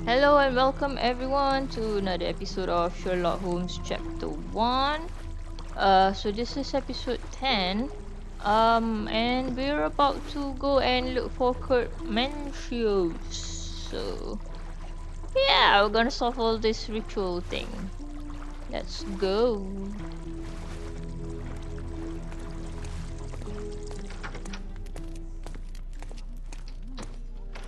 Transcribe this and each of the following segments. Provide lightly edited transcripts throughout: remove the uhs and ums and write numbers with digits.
Hello and welcome everyone to another episode of Sherlock Holmes Chapter 1. So this is episode 10. And we're about to go and look for Kurt Mencius. So yeah, we're gonna solve all this ritual thing. Let's go.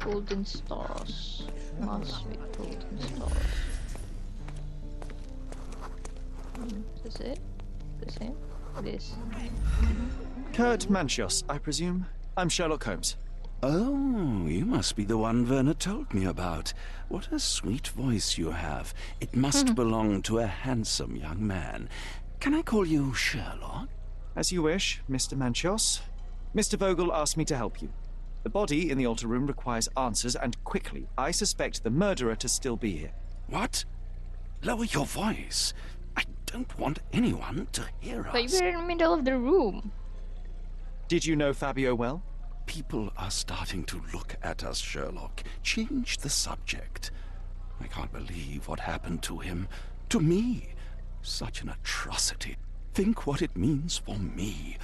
Golden stars. Mask with golden stars. Is this it? The same? This. Kurt Mencius, I presume? I'm Sherlock Holmes. Oh, you must be the one Werner told me about. What a sweet voice you have. It must belong to a handsome young man. Can I call you Sherlock? As you wish, Mr. Mencius. Mr. Vogel asked me to help you. The body in the altar room requires answers, and quickly. I suspect the murderer to still be here. What? Lower your voice. I don't want anyone to hear us. But you're in the middle of the room. Did you know Fabio well? People are starting to look at us, Sherlock. Change the subject. I can't believe what happened to him. To me. Such an atrocity. Think what it means for me.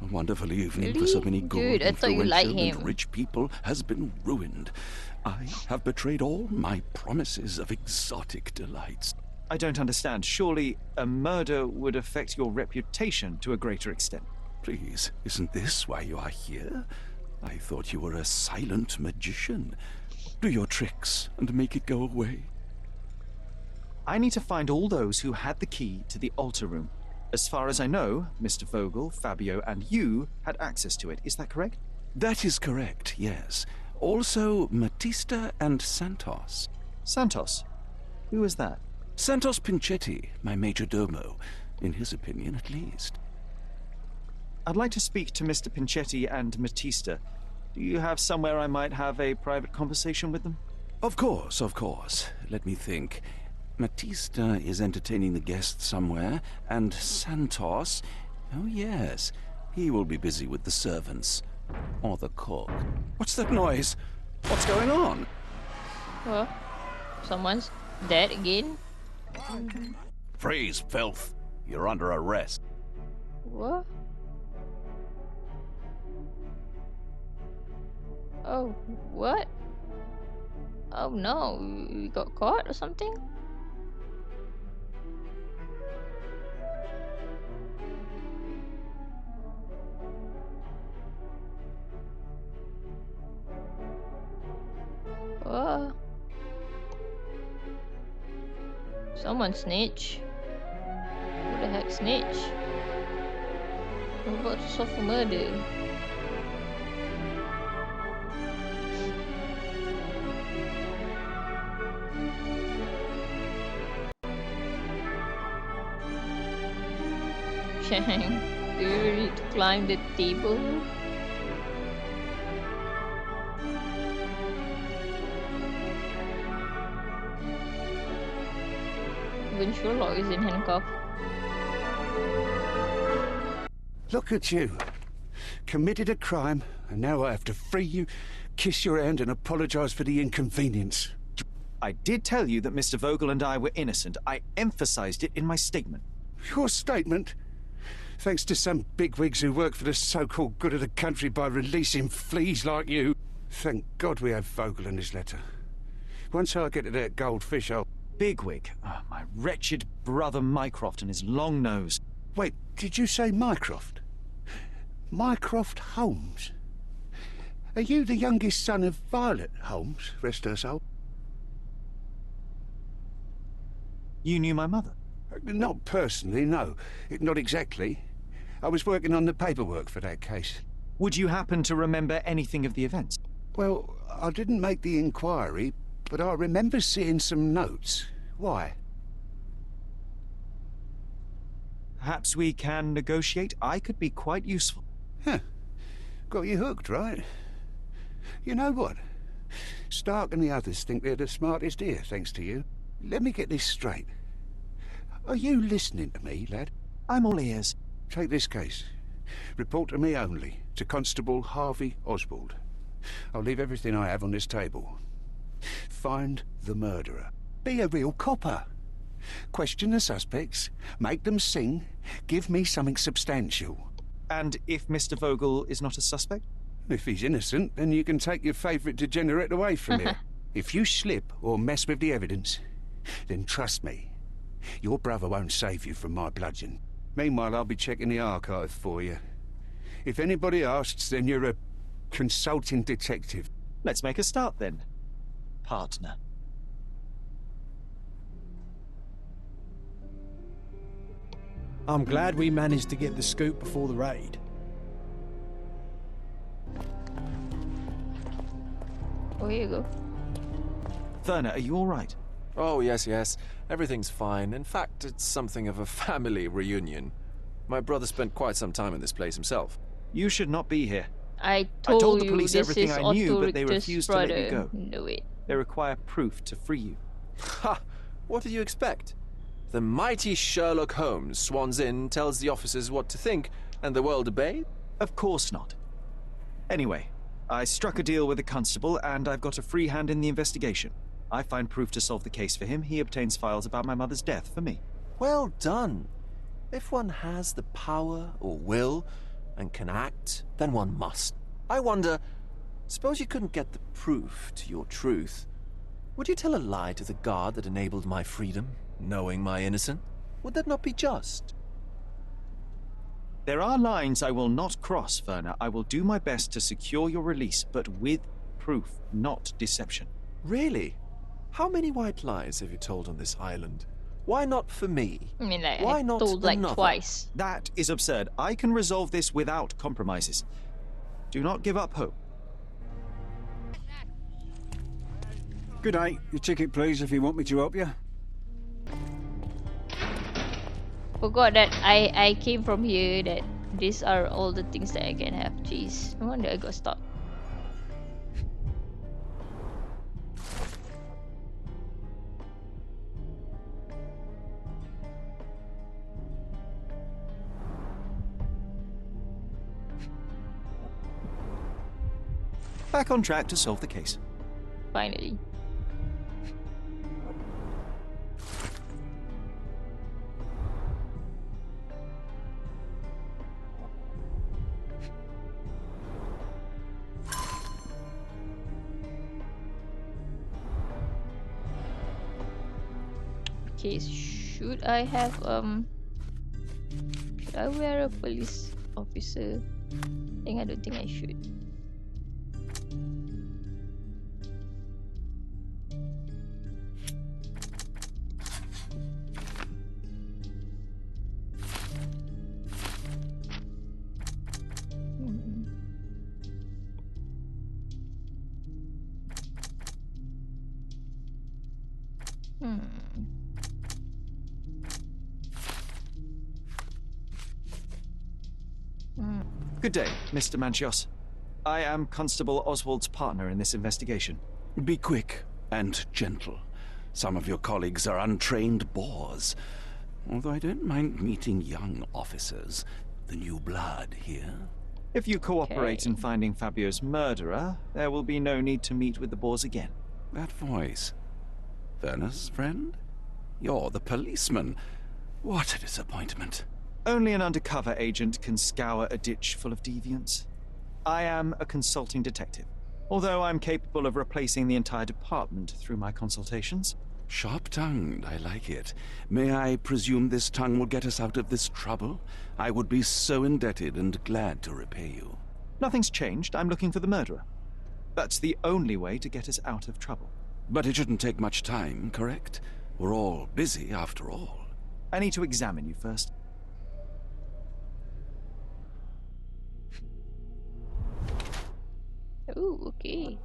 A wonderful evening for so many good, Dude, I thought you liked influential, him. and rich people has been ruined. I have betrayed all my promises of exotic delights. I don't understand. Surely a murder would affect your reputation to a greater extent. Please, isn't this why you are here? I thought you were a silent magician. Do your tricks and make it go away. I need to find all those who had the key to the altar room. As far as I know, Mr. Vogel, Fabio, and you had access to it. Is that correct? That is correct, yes. Also, Matista and Santos. Santos? Who is that? Santos Pinchetti, my major domo, in his opinion at least. I'd like to speak to Mr. Pinchetti and Matista. Do you have somewhere I might have a private conversation with them? Of course, of course. Let me think. Matista is entertaining the guests somewhere, and Santos... Oh, yes. He will be busy with the servants. Or the cook. What's that noise? What's going on? What? Someone's dead again? Freeze, filth. You're under arrest. What? Oh, what? Oh no, we got caught or something? What? Someone snitch. Who the heck snitch? We're about to solve a murder. Shang, do you need to climb the table? Even Sherlock is in handcuffs. Look at you. Committed a crime, and now I have to free you, kiss your hand, and apologize for the inconvenience. I did tell you that Mr. Vogel and I were innocent. I emphasized it in my statement. Your statement? Thanks to some bigwigs who work for the so-called good of the country by releasing fleas like you. Thank God we have Vogel in his letter. Once I get to that goldfish, I'll... Bigwig. Oh, my wretched brother Mycroft and his long nose. Wait, did you say Mycroft? Mycroft Holmes? Are you the youngest son of Violet Holmes, rest her soul? You knew my mother? Not personally, no. Not exactly. I was working on the paperwork for that case. Would you happen to remember anything of the events? Well, I didn't make the inquiry, but I remember seeing some notes. Why? Perhaps we can negotiate. I could be quite useful. Huh. Got you hooked, right? You know what? Stark and the others think they're the smartest here, thanks to you. Let me get this straight. Are you listening to me, lad? I'm all ears. Take this case. Report to me only, to Constable Harvey Oswald. I'll leave everything I have on this table. find the murderer. Be a real copper. Question the suspects, make them sing, give me something substantial. And if Mr. Vogel is not a suspect? If he's innocent, then you can take your favourite degenerate away from here. If you slip or mess with the evidence, then trust me, your brother won't save you from my bludgeon. Meanwhile, I'll be checking the archive for you. If anybody asks, then you're a consulting detective. Let's make a start then, partner. I'm glad we managed to get the scoop before the raid. Oh, here you go. Werner, are you all right? Oh, yes. Everything's fine. In fact, it's something of a family reunion. My brother spent quite some time in this place himself. You should not be here. I told told the you police this everything is I knew, Otto but they Richter's refused to let you brother. go. Know it. They require proof to free you. Ha! What did you expect? The mighty Sherlock Holmes swans in, tells the officers what to think, and the world obeys? Of course not. Anyway, I struck a deal with the constable, and I've got a free hand in the investigation. I find proof to solve the case for him. He obtains files about my mother's death for me. Well done. If one has the power or will and can act, then one must. I wonder, suppose you couldn't get the proof to your truth. Would you tell a lie to the guard that enabled my freedom, knowing my innocence? Would that not be just? There are lines I will not cross, Werner. I will do my best to secure your release, but with proof, not deception. Really? How many white lies have you told on this island? Why not for me? I mean, like, Why I not told like another? twice. That is absurd. I can resolve this without compromises. Do not give up hope. Good day. Your ticket, please, if you want me to help you. Forgot that I came from here, that these are all the things that I can have. Jeez, no wonder I got stuck. Back on track to solve the case. Finally. Okay, should I have should I wear a police officer? I don't think I should. Good day, Mr. Manchios. I am Constable Oswald's partner in this investigation. Be quick and gentle. Some of your colleagues are untrained boors. Although I don't mind meeting young officers. The new blood here. If you cooperate Okay. in finding Fabio's murderer, there will be no need to meet with the Boers again. That voice. Werner's friend? You're the policeman. What a disappointment. Only an undercover agent can scour a ditch full of deviants. I am a consulting detective, although I'm capable of replacing the entire department through my consultations. Sharp-tongued, I like it. May I presume this tongue will get us out of this trouble? I would be so indebted and glad to repay you. Nothing's changed. I'm looking for the murderer. That's the only way to get us out of trouble. But it shouldn't take much time, correct? We're all busy, after all. I need to examine you first. Oh, okay.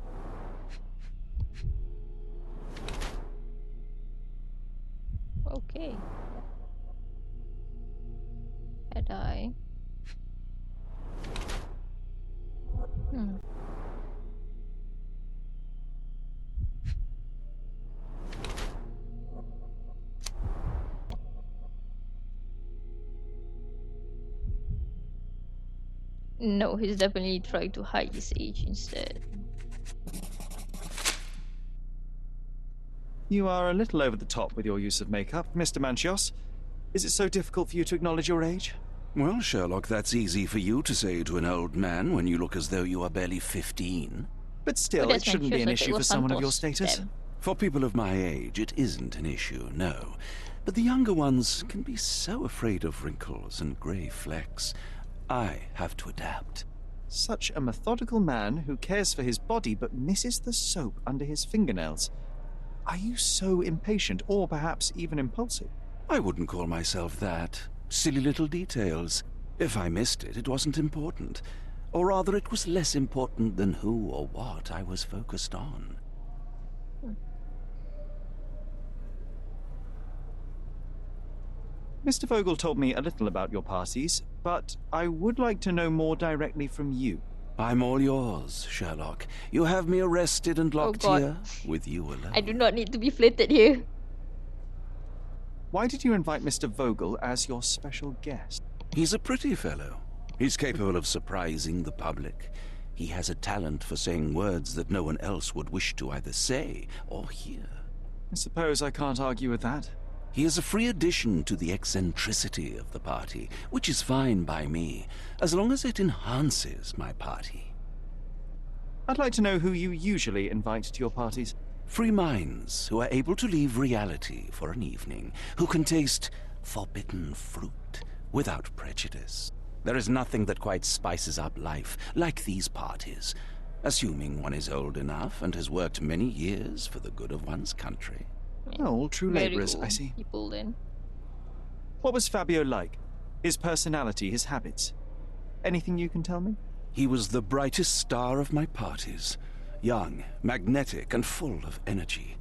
Okay. Had I? No, he's definitely trying to hide his age instead. You are a little over the top with your use of makeup, Mr. Manchios. Is it so difficult for you to acknowledge your age? Well, Sherlock, that's easy for you to say to an old man when you look as though you are barely 15. But Oh, still, it that's shouldn't be Manchus. an I thought it issue for was someone of your Santos. status. Damn. For people of my age, it isn't an issue, no. But the younger ones can be so afraid of wrinkles and grey flecks. I have to adapt. Such a methodical man who cares for his body but misses the soap under his fingernails. Are you so impatient, or perhaps even impulsive? I wouldn't call myself that. Silly little details. If I missed it, it wasn't important. Or rather, it was less important than who or what I was focused on. Mr. Vogel told me a little about your parties, but I would like to know more directly from you. I'm all yours, Sherlock. You have me arrested and locked God. here with you alone. I do not need to be flattered here. Why did you invite Mr. Vogel as your special guest? He's a pretty fellow. He's capable of surprising the public. He has a talent for saying words that no one else would wish to either say or hear. I suppose I can't argue with that. He is a free addition to the eccentricity of the party, which is fine by me, as long as it enhances my party. I'd like to know who you usually invite to your parties. Free minds who are able to leave reality for an evening, who can taste forbidden fruit without prejudice. There is nothing that quite spices up life like these parties, assuming one is old enough and has worked many years for the good of one's country. Oh, all true Very labourers, I old see. people then. What was Fabio like? His personality, his habits? Anything you can tell me? He was the brightest star of my parties. Young, magnetic, and full of energy.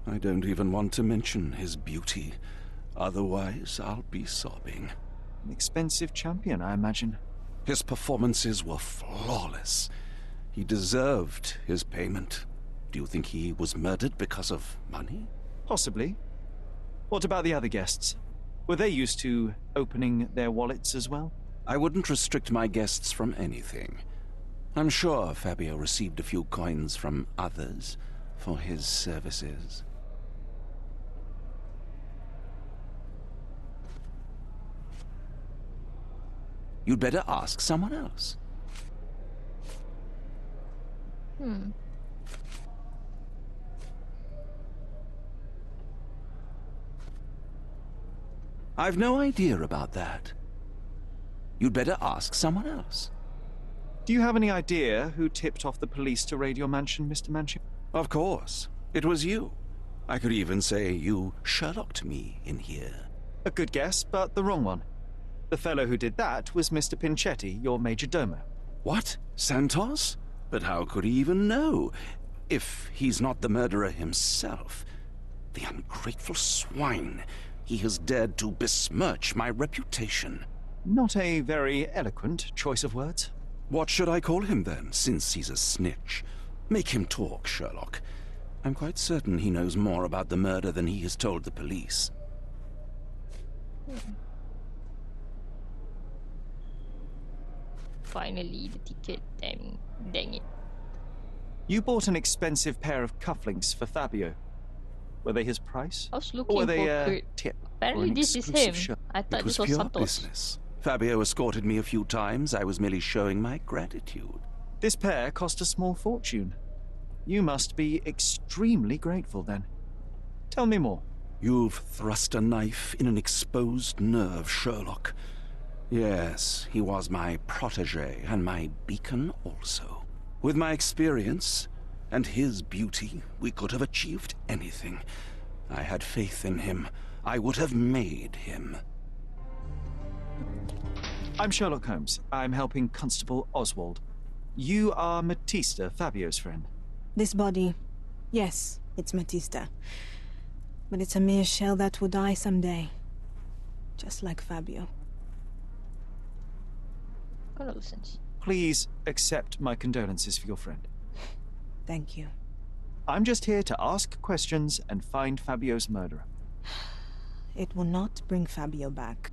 I don't even want to mention his beauty. Otherwise, I'll be sobbing. An expensive champion, I imagine. His performances were flawless. He deserved his payment. Do you think he was murdered because of money? Possibly. What about the other guests? Were they used to opening their wallets as well? I wouldn't restrict my guests from anything. I'm sure Fabio received a few coins from others for his services. You'd better ask someone else. I've no idea about that. You'd better ask someone else. Do you have any idea who tipped off the police to raid your mansion, Mr. Manchu? Of course. It was you. I could even say you Sherlocked me in here. A good guess, but the wrong one. The fellow who did that was Mr. Pinchetti, your major domo. What? Santos? But how could he even know? If he's not the murderer himself. The ungrateful swine. He has dared to besmirch my reputation. Not a very eloquent choice of words. What should I call him then, since he's a snitch? Make him talk, Sherlock. I'm quite certain he knows more about the murder than he has told the police. Finally, the ticket. Dang it. You bought an expensive pair of cufflinks for Fabio. Were they his price? I was Or looking were for they Kurt. tip? Apparently an this is exclusive him. show? I thought It was this was pure Santos. business. Fabio escorted me a few times. I was merely showing my gratitude. This pair cost a small fortune. You must be extremely grateful then. Tell me more. You've thrust a knife in an exposed nerve, Sherlock. Yes, he was my protege and my beacon also. With my experience and his beauty, we could have achieved anything. I had faith in him. I would have made him. I'm Sherlock Holmes. I'm helping Constable Oswald. You are Matista, Fabio's friend. This body, yes, it's Matista. But it's a mere shell that will die someday. Just like Fabio. Condolences. Please accept my condolences for your friend. Thank you. I'm just here to ask questions and find Fabio's murderer. It will not bring Fabio back.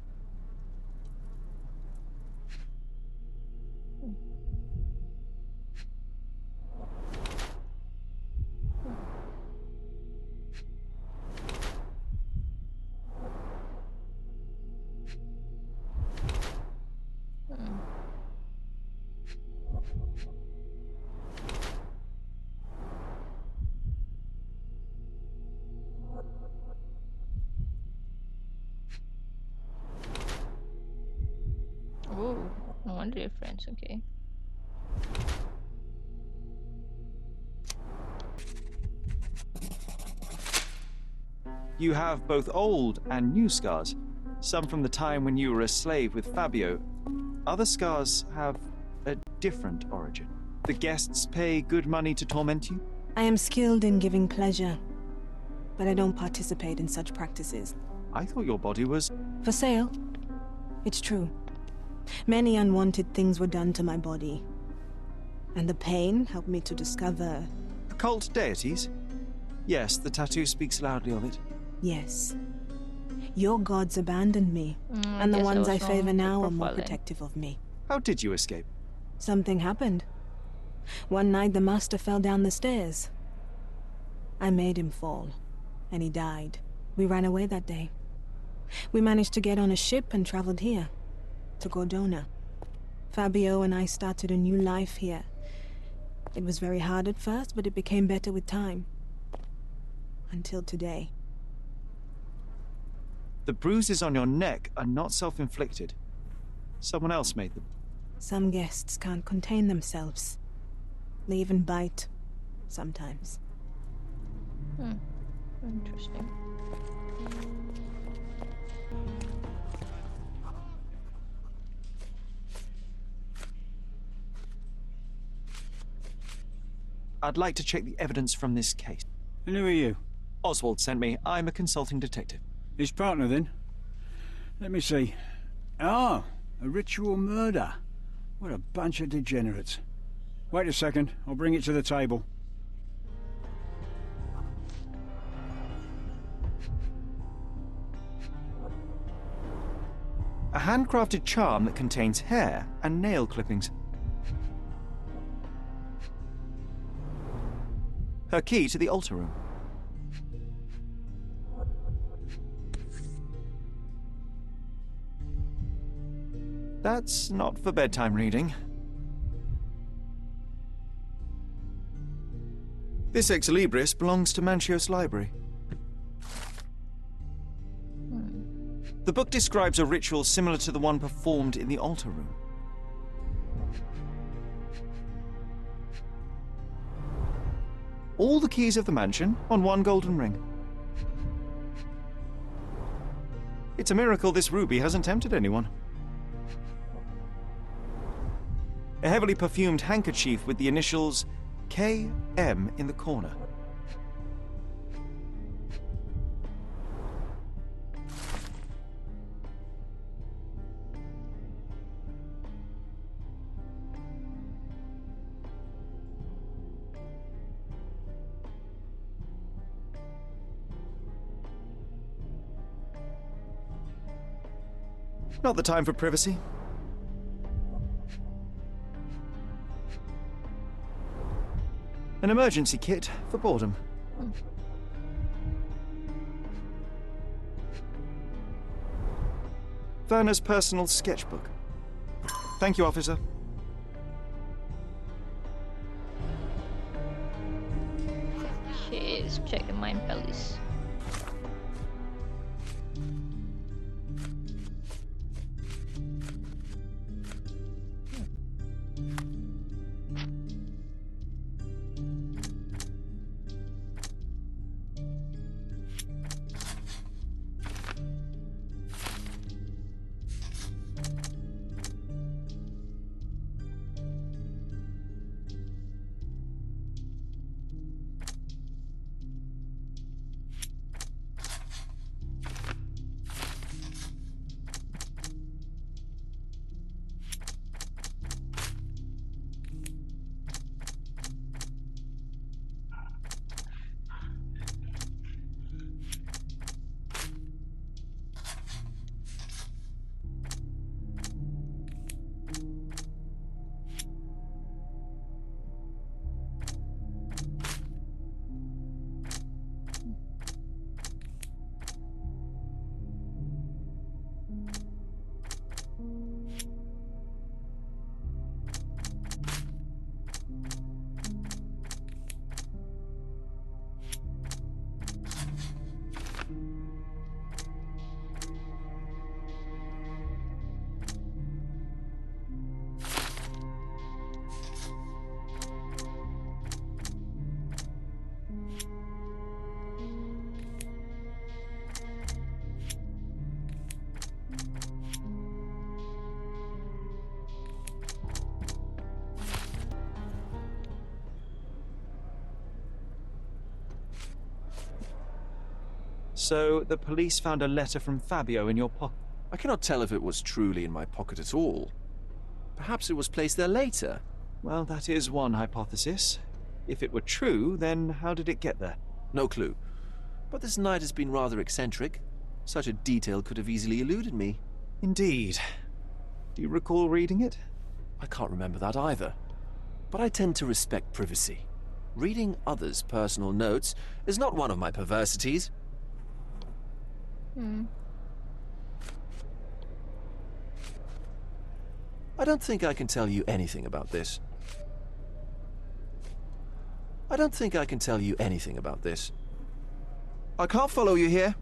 One of their friends, okay. You have both old and new scars. Some from the time when you were a slave with Fabio. Other scars have a different origin. The guests pay good money to torment you? I am skilled in giving pleasure, but I don't participate in such practices. I thought your body was... For sale? It's true. Many unwanted things were done to my body. And the pain helped me to discover... Occult deities? Yes, the tattoo speaks loudly of it. Yes. Your gods abandoned me, I and the guess ones I was wrong favor with now are more profile then. protective of me. How did you escape? Something happened. One night the master fell down the stairs. I made him fall, and he died. We ran away that day. We managed to get on a ship and traveled here, to Gordona. Fabio and I started a new life here. It was very hard at first, but it became better with time. Until today. The bruises on your neck are not self-inflicted. Someone else made them. Some guests can't contain themselves. They even bite, sometimes. Interesting. I'd like to check the evidence from this case. And who are you? Oswald sent me. I'm a consulting detective. His partner, then? Let me see. Ah, a ritual murder. What a bunch of degenerates. Wait a second, I'll bring it to the table. A handcrafted charm that contains hair and nail clippings. Her key to the altar room. That's not for bedtime reading. This Ex Libris belongs to Manchios Library. The book describes a ritual similar to the one performed in the altar room. All the keys of the mansion on one golden ring. It's a miracle this ruby hasn't tempted anyone. A heavily perfumed handkerchief with the initials KM in the corner. Not the time for privacy. An emergency kit for boredom. Werner's personal sketchbook. Thank you, officer. Okay, let's check the Mind Palace. So the police found a letter from Fabio in your pocket. I cannot tell if it was truly in my pocket at all. Perhaps it was placed there later. Well, that is one hypothesis. If it were true, then how did it get there? No clue. But this night has been rather eccentric. Such a detail could have easily eluded me. Indeed. Do you recall reading it? I can't remember that either. But I tend to respect privacy. Reading others' personal notes is not one of my perversities. I don't think I can tell you anything about this. I don't think I can tell you anything about this. I can't follow you here.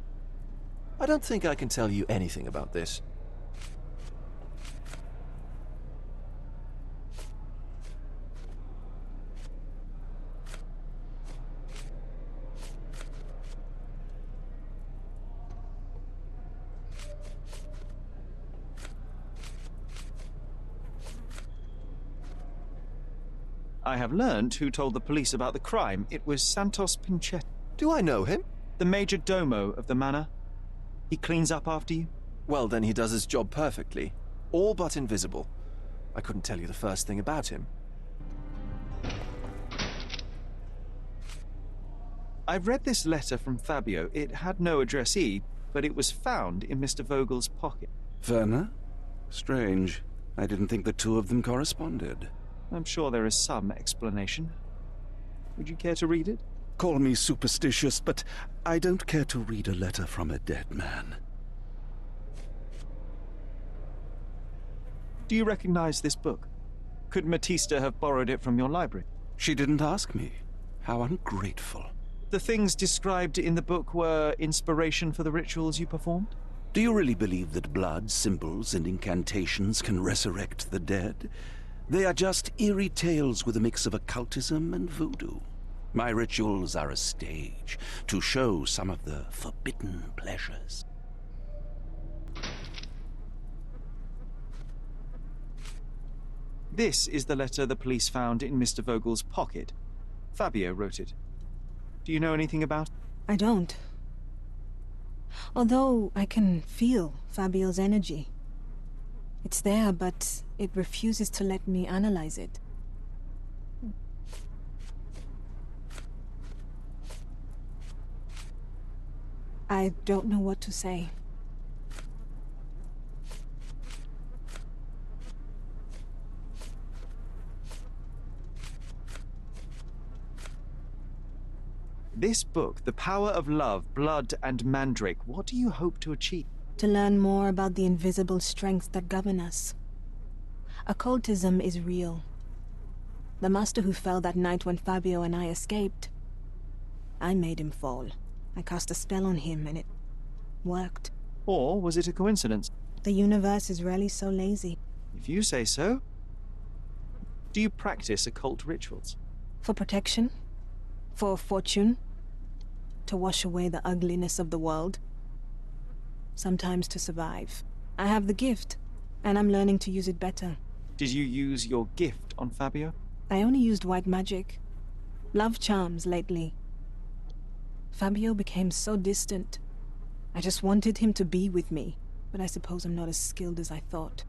I don't think I can tell you anything about this. I have learned who told the police about the crime. It was Santos Pinchetti, Do I know him? the major domo of the manor. He cleans up after you? Well, then he does his job perfectly. All but invisible. I couldn't tell you the first thing about him. I've read this letter from Fabio. It had no addressee, but it was found in Mr. Vogel's pocket. Werner? Strange. I didn't think the two of them corresponded. I'm sure there is some explanation. Would you care to read it? Call me superstitious, but I don't care to read a letter from a dead man. Do you recognize this book? Could Matista have borrowed it from your library? She didn't ask me. How ungrateful. The things described in the book were inspiration for the rituals you performed? Do you really believe that blood, symbols, and incantations can resurrect the dead? They are just eerie tales with a mix of occultism and voodoo. My rituals are a stage to show some of the forbidden pleasures. This is the letter the police found in Mr. Vogel's pocket. Fabio wrote it. Do you know anything about it? I don't. Although I can feel Fabio's energy. It's there, but it refuses to let me analyze it. I don't know what to say. This book, The Power of Love, Blood, and Mandrake, what do you hope to achieve? To learn more about the invisible strengths that govern us. Occultism is real. The master who fell that night when Fabio and I escaped, I made him fall. I cast a spell on him and it worked. Or was it a coincidence? The universe is rarely so lazy. If you say so. Do you practice occult rituals? For protection? For fortune? To wash away the ugliness of the world? Sometimes to survive. I have the gift, and I'm learning to use it better. Did you use your gift on Fabio? I only used white magic. Love charms lately. Fabio became so distant. I just wanted him to be with me, but I suppose I'm not as skilled as I thought.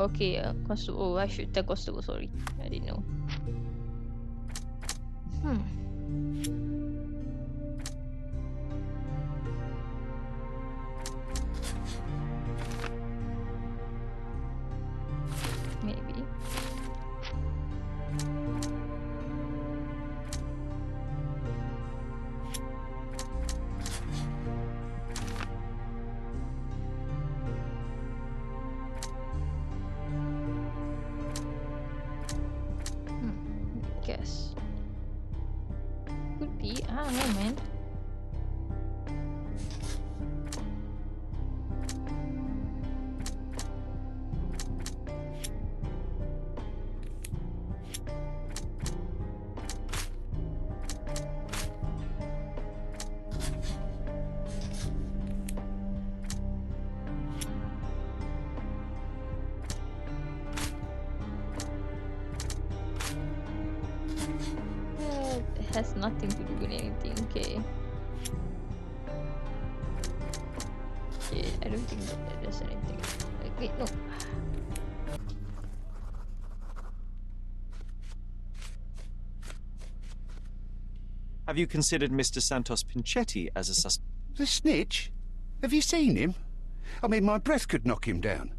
Okay. Constable. Oh, I should tell Constable. Sorry, I didn't know. Maybe. Guess. Could be. I don't know, man. has nothing to do with anything. Okay. Okay, I don't think that there's anything. Wait, no. Have you considered Mr. Santos Pinchetti as a suspect? The snitch? Have you seen him? I mean, my breath could knock him down.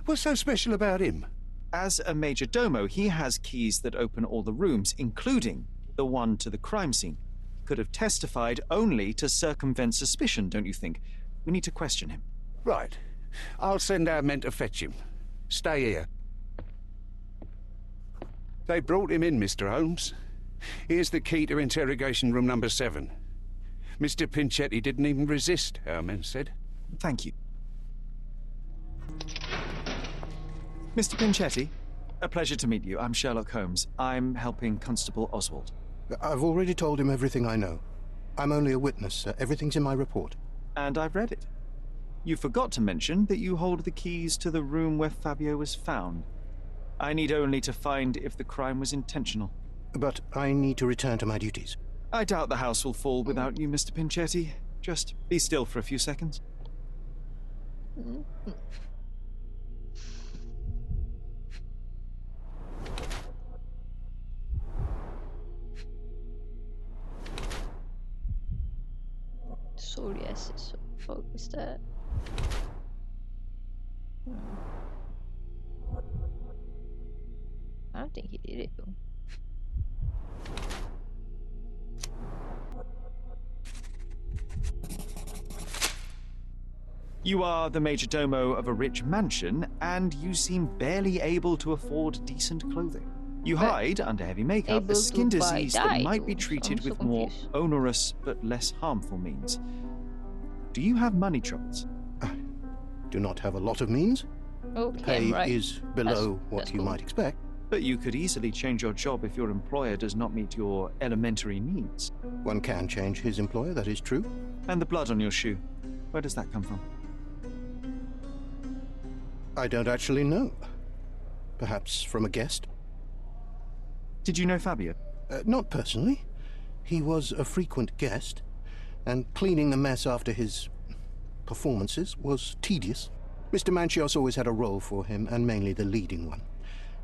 What's so special about him? As a major domo, he has keys that open all the rooms, including the one to the crime scene. Could have testified only to circumvent suspicion, don't you think? We need to question him. Right. I'll send our men to fetch him. Stay here. They brought him in, Mr. Holmes. Here's the key to interrogation room number 7. Mr. Pinchetti didn't even resist, our men said. Thank you. Mr. Pinchetti, a pleasure to meet you. I'm Sherlock Holmes. I'm helping Constable Oswald. I've already told him everything I know. I'm only a witness. Everything's in my report. And I've read it. You forgot to mention that you hold the keys to the room where Fabio was found. I need only to find if the crime was intentional. But I need to return to my duties. I doubt the house will fall without you, Mr. Pinchetti. Just be still for a few seconds. Sorry, yes, so focus that. I don't think he did it though. You are the major domo of a rich mansion, and you seem barely able to afford decent clothing. You But hide under heavy makeup able a skin to buy disease that dye, might be though, so treated I'm so with more confused. onerous but less harmful means. Do you have money troubles? Do not have a lot of means. Okay, Pay I'm right. is below what that's you cool. might expect. But you could easily change your job if your employer does not meet your elementary needs. One can change his employer, that is true. And the blood on your shoe, where does that come from? I don't actually know. Perhaps from a guest? Did you know Fabio? Not personally. He was a frequent guest, and cleaning the mess after his performances was tedious. Mr. Manchios always had a role for him, and mainly the leading one.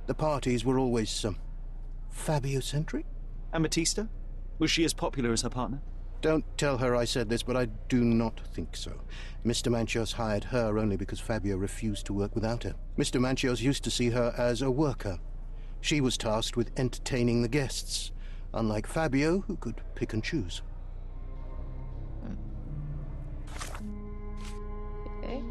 The parties were always, Fabio-centric? And Batista? Was she as popular as her partner? Don't tell her I said this, but I do not think so. Mr. Manchios hired her only because Fabio refused to work without her. Mr. Manchios used to see her as a worker. She was tasked with entertaining the guests, unlike Fabio, who could pick and choose. Okay.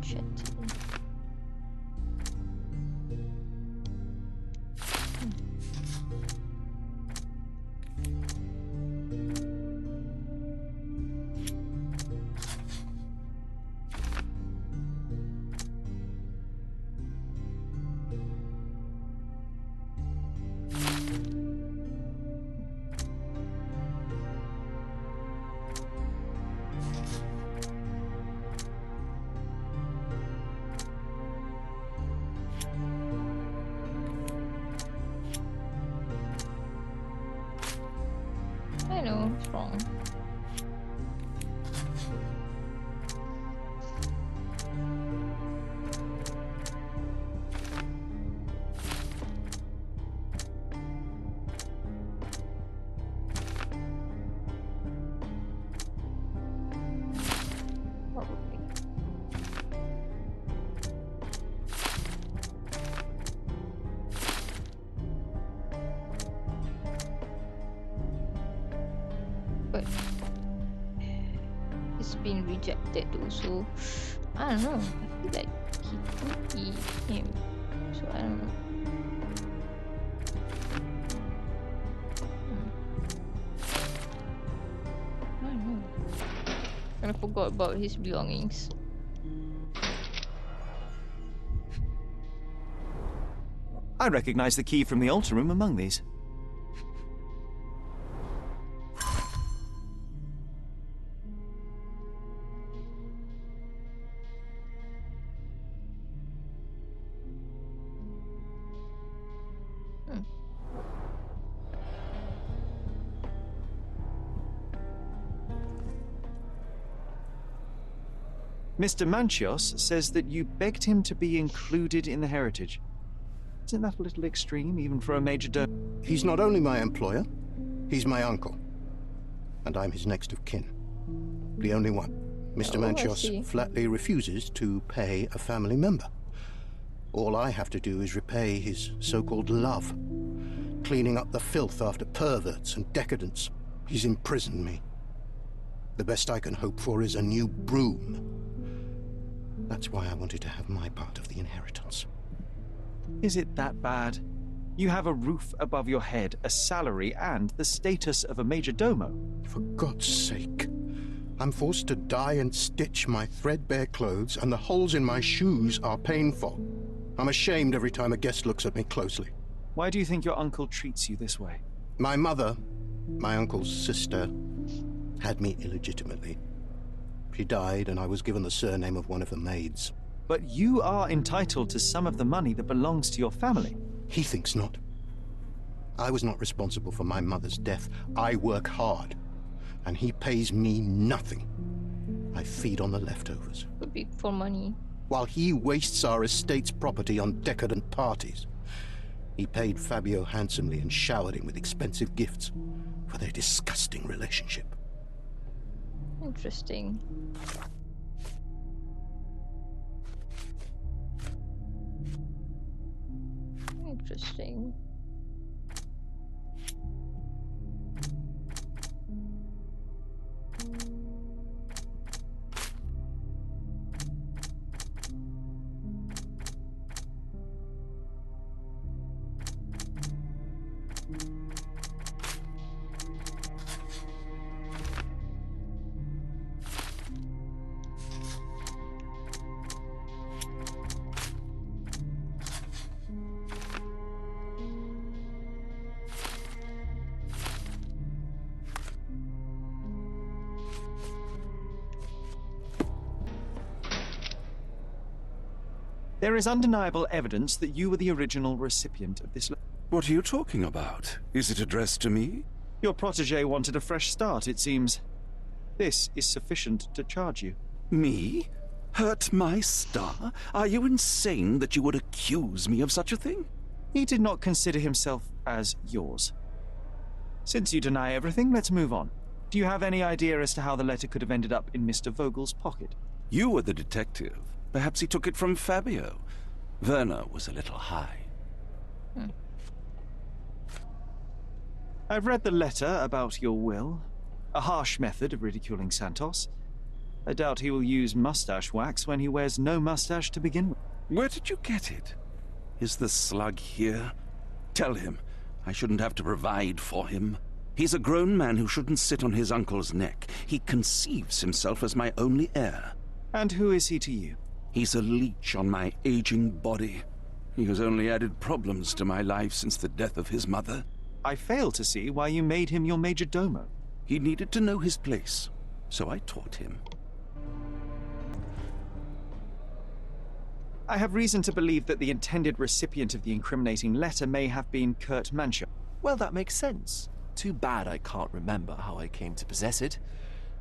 Pinchetti. I know, it's wrong. has been rejected though, so I don't know. I feel like he could be him. So I don't know. I don't know. I forgot about his belongings. I recognize the key from the altar room among these. Mr. Manchios says that you begged him to be included in the heritage. Isn't that a little extreme, even for a major domo? He's not only my employer, he's my uncle. And I'm his next of kin. The only one. Mr. Oh, I Manchios see. flatly refuses to pay a family member. All I have to do is repay his so-called love, cleaning up the filth after perverts and decadents. He's imprisoned me. The best I can hope for is a new broom. That's why I wanted to have my part of the inheritance. Is it that bad? You have a roof above your head, a salary, and the status of a major domo. For God's sake. I'm forced to dye and stitch my threadbare clothes, and the holes in my shoes are painful. I'm ashamed every time a guest looks at me closely. Why do you think your uncle treats you this way? My mother, my uncle's sister, had me illegitimately. She died, and I was given the surname of one of the maids. But you are entitled to some of the money that belongs to your family. He thinks not. I was not responsible for my mother's death. I work hard, and he pays me nothing. I feed on the leftovers. Could be for money. While he wastes our estate's property on decadent parties. He paid Fabio handsomely and showered him with expensive gifts for their disgusting relationship. Interesting. Interesting. There is undeniable evidence that you were the original recipient of this. What are you talking about? Is it addressed to me? Your protege wanted a fresh start, it seems. This is sufficient to charge you. Me? Hurt my star? Are you insane that you would accuse me of such a thing? He did not consider himself as yours. Since you deny everything, let's move on. Do you have any idea as to how the letter could have ended up in Mr. Vogel's pocket? You were the detective. Perhaps he took it from Fabio. Werner was a little high. I've read the letter about your will. A harsh method of ridiculing Santos. I doubt he will use mustache wax when he wears no mustache to begin with. Where did you get it? Is the slug here? Tell him. I shouldn't have to provide for him. He's a grown man who shouldn't sit on his uncle's neck. He conceives himself as my only heir. And who is he to you? He's a leech on my aging body. He has only added problems to my life since the death of his mother. I fail to see why you made him your major domo. He needed to know his place, so I taught him. I have reason to believe that the intended recipient of the incriminating letter may have been Kurt Mancha. Well, that makes sense. Too bad I can't remember how I came to possess it.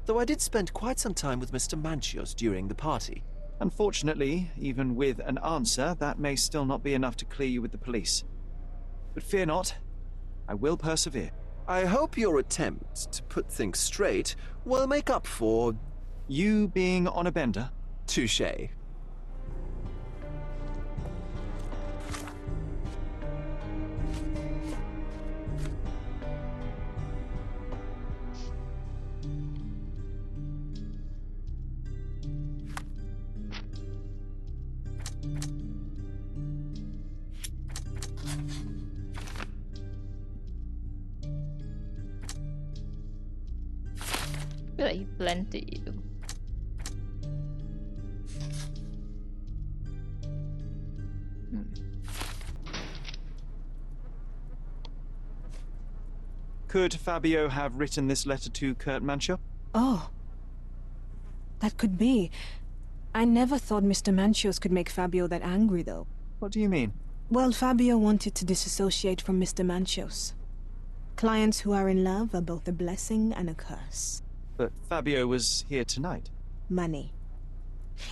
Though I did spend quite some time with Mr. Manchios during the party. Unfortunately, even with an answer, that may still not be enough to clear you with the police. But fear not, I will persevere. I hope your attempt to put things straight will make up for... You being on a bender? touché. feel like he planted you. Could Fabio have written this letter to Kurt Mancio? Oh. That could be. I never thought Mr. Mancios could make Fabio that angry, though. What do you mean? Well, Fabio wanted to disassociate from Mr. Mancios. Clients who are in love are both a blessing and a curse. But Fabio was here tonight. Money.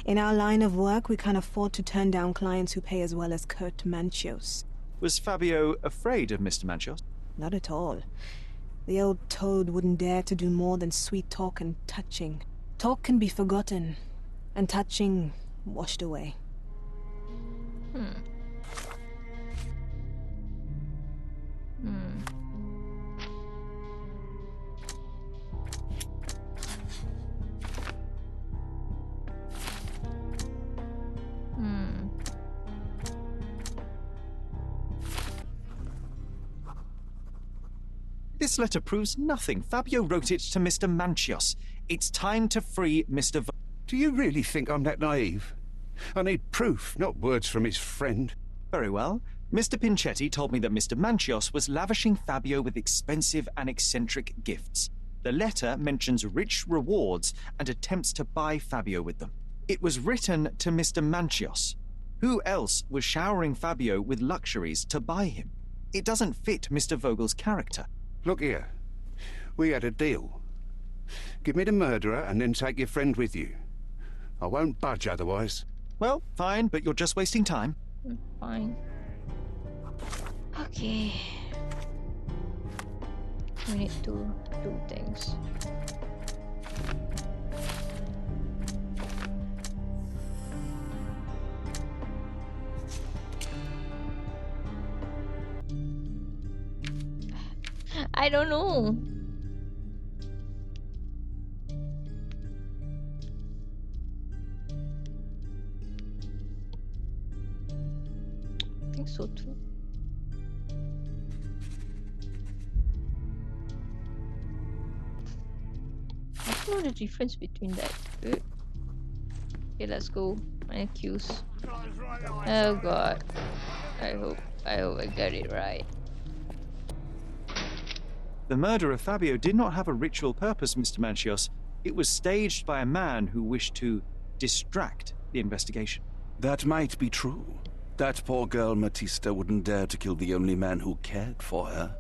In our line of work, we can't afford to turn down clients who pay as well as Kurt Mancios. Was Fabio afraid of Mr. Mancios? Not at all. The old toad wouldn't dare to do more than sweet talk and touching. Talk can be forgotten, and touching washed away. This letter proves nothing. Fabio wrote it to Mr. Mancios. It's time to free Mr. Do you really think I'm that naive? I need proof, not words from his friend. Very well. Mr. Pinchetti told me that Mr. Mancios was lavishing Fabio with expensive and eccentric gifts. The letter mentions rich rewards and attempts to buy Fabio with them. It was written to Mr. Mancios. Who else was showering Fabio with luxuries to buy him? It doesn't fit Mr. Vogel's character. Look here. We had a deal. Give me the murderer and then take your friend with you. I won't budge otherwise. Well, fine, but you're just wasting time. Fine. Okay. We need to do things. I don't know. I think so too. I don't know the difference between that. Good. Okay, let's go. My cues. Oh god. I hope I got it right. The murder of Fabio did not have a ritual purpose, Mr. Mancios. It was staged by a man who wished to distract the investigation. That might be true. That poor girl Matista wouldn't dare to kill the only man who cared for her.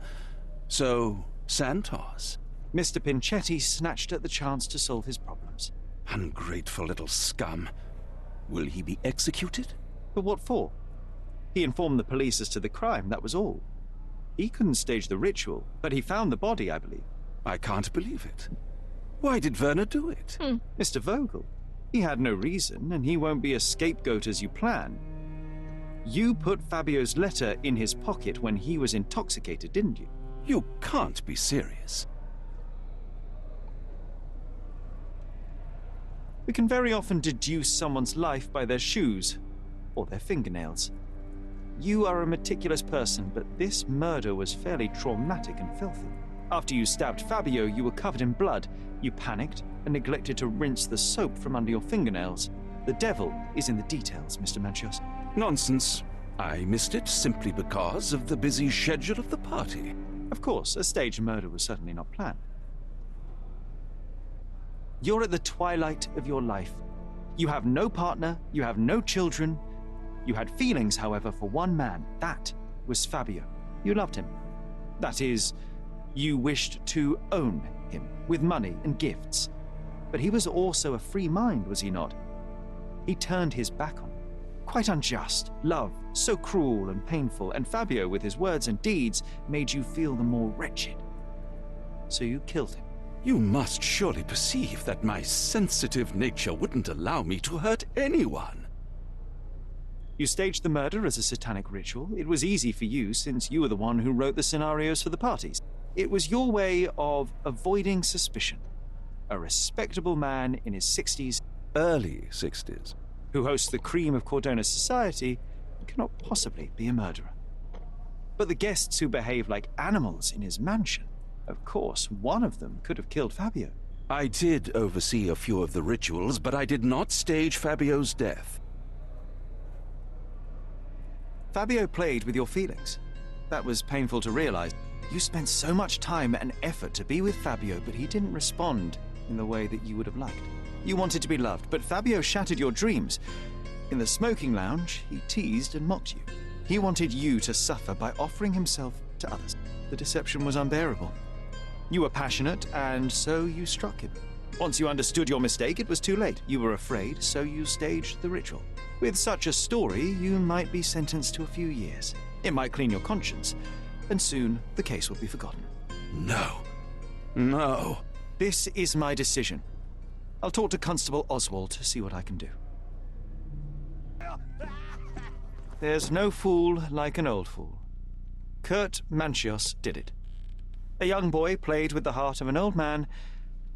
So, Santos. Mr. Pinchetti snatched at the chance to solve his problems. Ungrateful little scum. Will he be executed? But what for? He informed the police as to the crime, that was all. He couldn't stage the ritual, but he found the body, I believe. I can't believe it. Why did Werner do it? Mr. Vogel. He had no reason, and he won't be a scapegoat as you plan. You put Fabio's letter in his pocket when he was intoxicated, didn't you? You can't be serious. We can very often deduce someone's life by their shoes or their fingernails. You are a meticulous person, but this murder was fairly traumatic and filthy. After you stabbed Fabio, you were covered in blood. You panicked and neglected to rinse the soap from under your fingernails. The devil is in the details, Mr. Mancios. Nonsense. I missed it simply because of the busy schedule of the party. Of course, a staged murder was certainly not planned. You're at the twilight of your life. You have no partner, you have no children. You had feelings, however, for one man. That was Fabio. You loved him. That is, you wished to own him with money and gifts. But he was also a free mind, was he not? He turned his back on you. Quite unjust. Love, so cruel and painful, and Fabio, with his words and deeds, made you feel the more wretched. So you killed him. You must surely perceive that my sensitive nature wouldn't allow me to hurt anyone. You staged the murder as a satanic ritual. It was easy for you, since you were the one who wrote the scenarios for the parties. It was your way of avoiding suspicion. A respectable man in his 60s, Early 60s. who hosts the cream of Cordona's society, cannot possibly be a murderer. But the guests who behave like animals in his mansion, of course, one of them could have killed Fabio. I did oversee a few of the rituals, but I did not stage Fabio's death. Fabio played with your feelings. That was painful to realize. You spent so much time and effort to be with Fabio, but he didn't respond in the way that you would have liked. You wanted to be loved, but Fabio shattered your dreams. In the smoking lounge, he teased and mocked you. He wanted you to suffer by offering himself to others. The deception was unbearable. You were passionate, and so you struck him. Once you understood your mistake, it was too late. You were afraid, so you staged the ritual. With such a story, you might be sentenced to a few years. It might clean your conscience, and soon the case will be forgotten. No. No. This is my decision. I'll talk to Constable Oswald to see what I can do. There's no fool like an old fool. Kurt Manchios did it. A young boy played with the heart of an old man.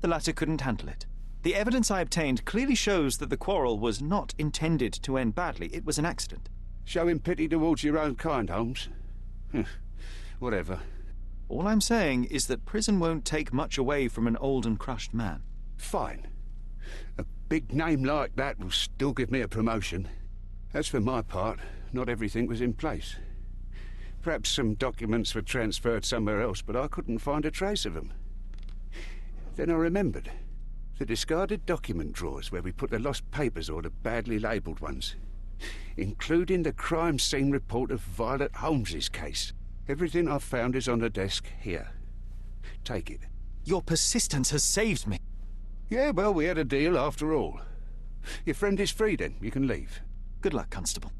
The latter couldn't handle it. The evidence I obtained clearly shows that the quarrel was not intended to end badly. It was an accident. Showing pity towards your own kind, Holmes. Whatever. All I'm saying is that prison won't take much away from an old and crushed man. Fine. A big name like that will still give me a promotion. As for my part, not everything was in place. Perhaps some documents were transferred somewhere else, but I couldn't find a trace of them. Then I remembered. The discarded document drawers where we put the lost papers or the badly labelled ones, including the crime scene report of Violet Holmes's case. Everything I've found is on the desk here. Take it. Your persistence has saved me. Yeah, well, we had a deal after all. Your friend is free then. You can leave. Good luck, Constable.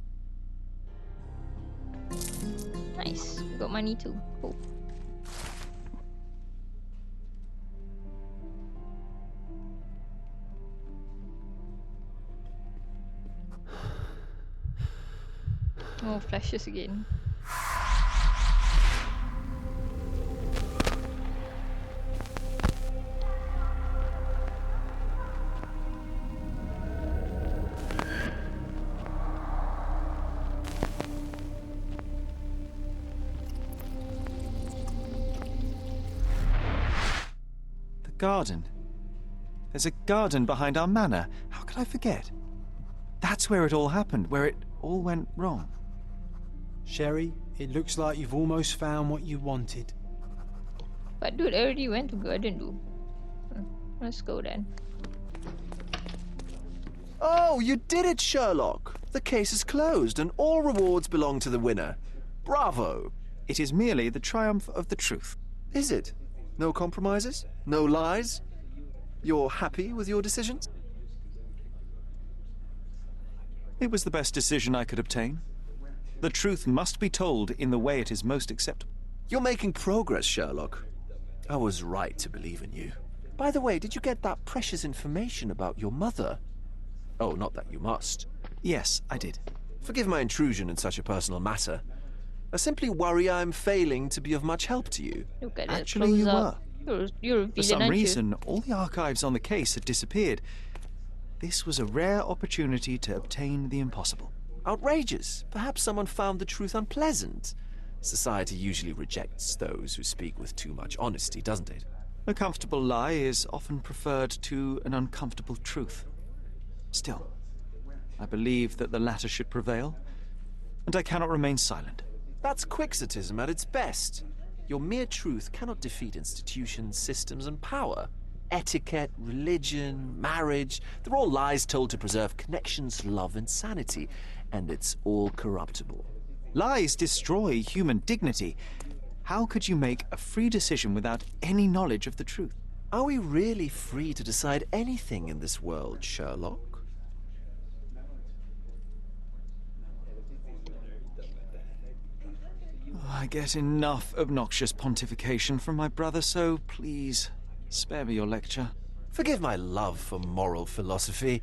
Nice. We got money too. Cool. Oh, flashes again. The garden. There's a garden behind our manor. How could I forget? That's where it all happened, where it all went wrong. Sherry, it looks like you've almost found what you wanted. But dude, I already went to garden, dude. Let's go then. Oh, you did it, Sherlock! The case is closed and all rewards belong to the winner. Bravo! It is merely the triumph of the truth. Is it? No compromises? No lies? You're happy with your decisions? It was the best decision I could obtain. The truth must be told in the way it is most acceptable. You're making progress, Sherlock. I was right to believe in you. By the way, did you get that precious information about your mother? Oh, not that you must. Yes, I did. Forgive my intrusion in such a personal matter. I simply worry I'm failing to be of much help to you. Look at Actually, it. you Close were. up. You're a villain, For some aren't you? reason, all the archives on the case had disappeared. This was a rare opportunity to obtain the impossible. Outrageous. Perhaps someone found the truth unpleasant. Society usually rejects those who speak with too much honesty, doesn't it? A comfortable lie is often preferred to an uncomfortable truth. Still, I believe that the latter should prevail, and I cannot remain silent. That's quixotism at its best. Your mere truth cannot defeat institutions, systems, and power. Etiquette, religion, marriage, they're all lies told to preserve connections, love, and sanity, and it's all corruptible. Lies destroy human dignity. How could you make a free decision without any knowledge of the truth? Are we really free to decide anything in this world, Sherlock? I get enough obnoxious pontification from my brother, so please, spare me your lecture. Forgive my love for moral philosophy.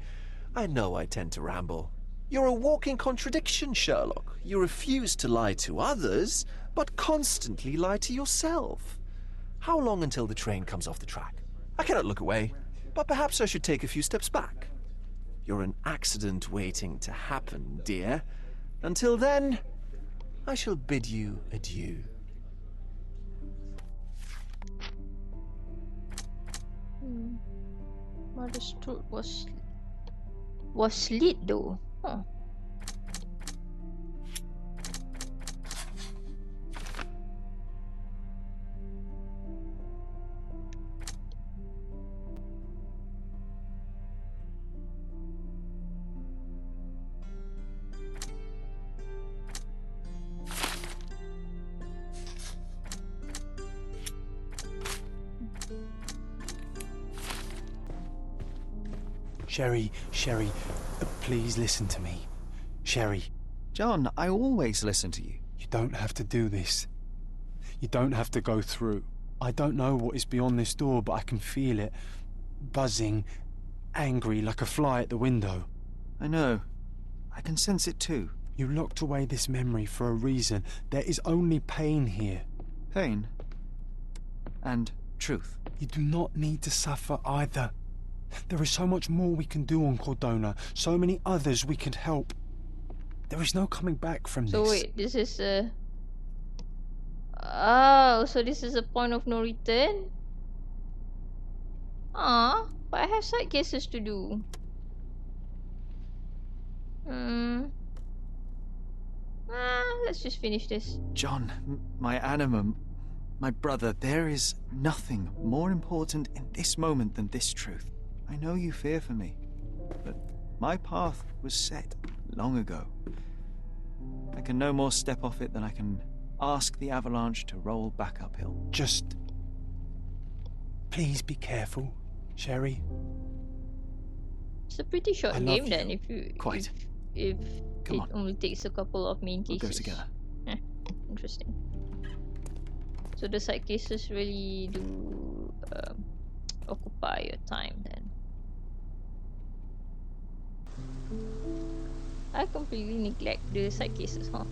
I know I tend to ramble. You're a walking contradiction, Sherlock. You refuse to lie to others, but constantly lie to yourself. How long until the train comes off the track? I cannot look away, but perhaps I should take a few steps back. You're an accident waiting to happen, dear. Until then, I shall bid you adieu. Mother's throat was slit though. Huh. Sherry, please listen to me. Sherry, John, I always listen to you. you don't have to do this. You don't have to go through. I don't know what is beyond this door, but I can feel it. Buzzing, angry, like a fly at the window. I know. I can sense it too. You locked away this memory for a reason. There is only pain here. Pain. And truth. You do not need to suffer either. There is so much more we can do on Cordona, so many others we can help. There is no coming back from So this. wait, this is a... Oh, so this is a point of no return? Ah, but I have side cases to do. Let's just finish this. John, my animum, my brother, there is nothing more important in this moment than this truth. I know you fear for me, but my path was set long ago. I can no more step off it than I can ask the avalanche to roll back uphill. Just... please be careful, Sherry. It's a pretty short I love game you. then if you... Quite. If Come it on. only takes a couple of main We'll cases. go together. Interesting. So the side cases really do occupy your time then. I completely neglect the side cases, huh?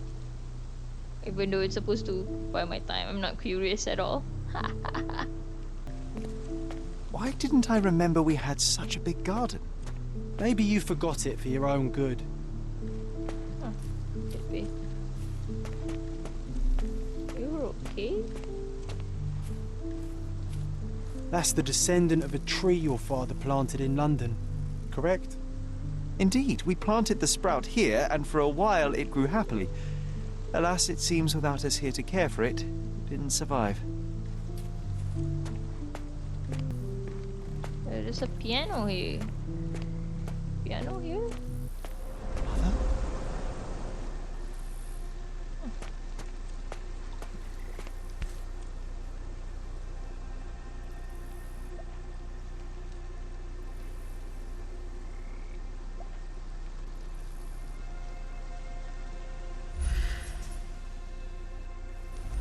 Even though it's supposed to occupy my time, I'm not curious at all. Why didn't I remember we had such a big garden? Maybe you forgot it for your own good. Huh, could be. You're okay? That's the descendant of a tree your father planted in London, correct? Indeed, we planted the sprout here, and for a while it grew happily. Alas, it seems without us here to care for it, it didn't survive. There's a piano here. Piano here? Mother?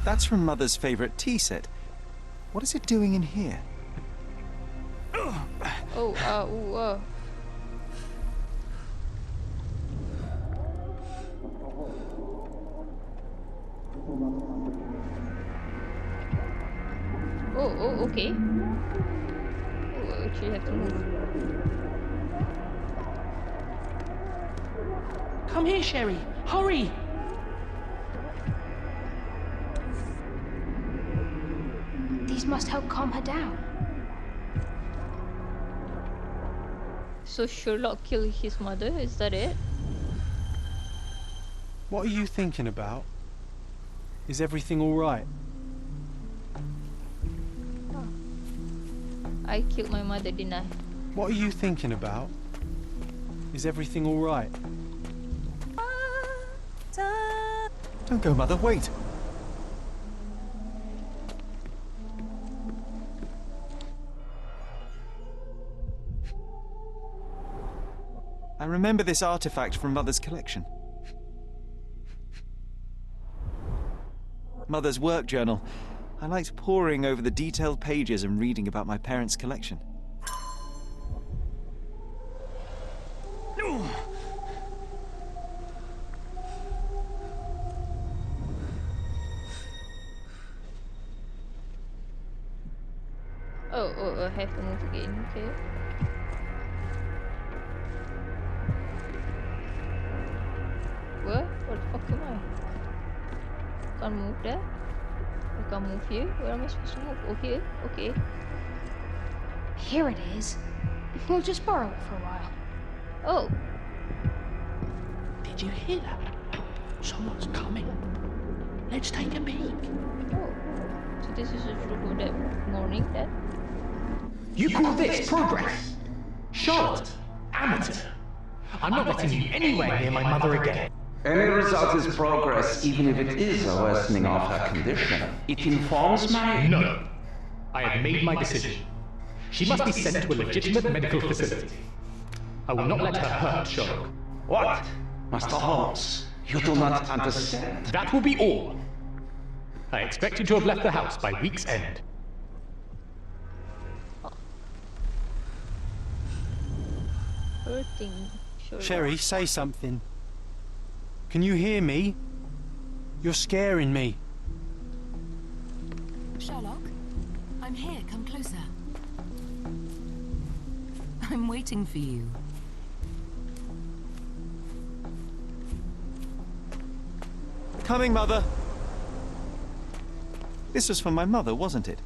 That's from Mother's favorite tea set. What is it doing in here? Oh, ooh, okay. Oh, I actually have to move. Come here, Sherry. Hurry! These must help calm her down. So Sherlock killed his mother, is that it? What are you thinking about? Is everything all right? I killed my mother, didn't I? What are you thinking about? Is everything all right? Don't go, Mother, wait! I remember this artifact from Mother's collection. Mother's work journal. I liked poring over the detailed pages and reading about my parents' collection. Oh, I have to move again, okay. What? What the fuck am I? Can't move there? I can't move here? Where am I supposed to move? Oh, here? Okay. Here it is. We'll just borrow it for a while. Oh, Did you hear that? Someone's coming. Let's take a peek. oh. So this is a proof of that morning then? You call this progress? Charlotte, amateur. I'm not letting you anywhere near my mother again. Any result is progress, even if it is a worsening of her condition. It informs my... No. I have made my decision. She must be sent to a legitimate medical facility. I will not let her hurt Sherlock. What? Master Holmes, you do not understand. That will be all. I expect you to have left the house by week's end. Hurting Sherlock. Sherry, say something. Can you hear me? You're scaring me. Sherlock, I'm here. Come closer. I'm waiting for you. Coming, Mother. This was from my mother, wasn't it?